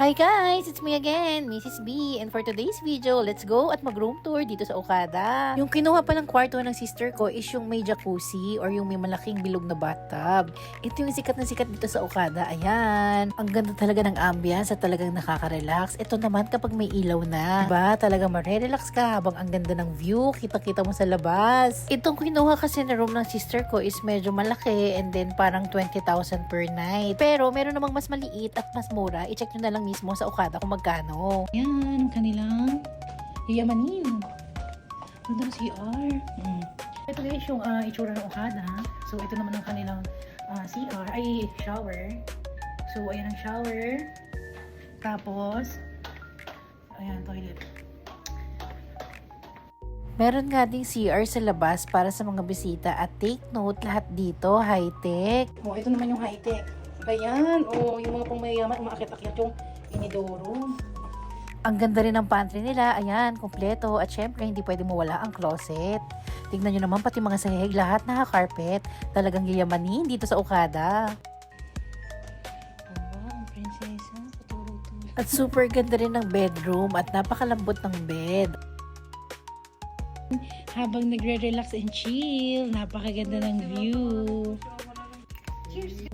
Hi guys! It's me again, Mrs. B. And for today's video, let's go at mag-room tour dito sa Okada. Yung kinuha palang kwarto ng sister ko is yung may jacuzzi or yung may malaking bilog na bathtub. Ito yung sikat na sikat dito sa Okada. Ayan. Ang ganda talaga ng ambience at talagang nakaka-relax. Ito naman kapag may ilaw na. Diba? Talagang marerelax ka habang ang ganda ng view. Kita-kita mo sa labas. Itong kinuha kasi na room ng sister ko is medyo malaki and then parang 20,000 per night. Pero meron namang mas maliit at mas mura. I-check nyo na lang mismo sa Okada kung magkano. Yan, ang kanilang yayamanin. Ganda ng CR. Ito guys yung itsura ng Okada. So ito naman ang kanilang CR, ay shower. So ayan ang shower. Tapos, ayan, toilet. Meron nga ding CR sa labas para sa mga bisita at take note, lahat dito high-tech. Oh, ito naman yung high-tech. Ayan, oh, yung mga pangmayayaman, umaakit-akit yung inidoro. Ang ganda rin ng pantry nila, ayan, kompleto. At syempre, hindi pwede mawala ang closet. Tignan nyo naman, pati mga sahig, lahat naka-carpet. Talagang yayamanin dito sa Okada. Oh, ang prinsesa, patulog-tulog. At super ganda rin ng bedroom at napakalambot ng bed. Habang nagre-relax and chill, napakaganda ng view. Cheers!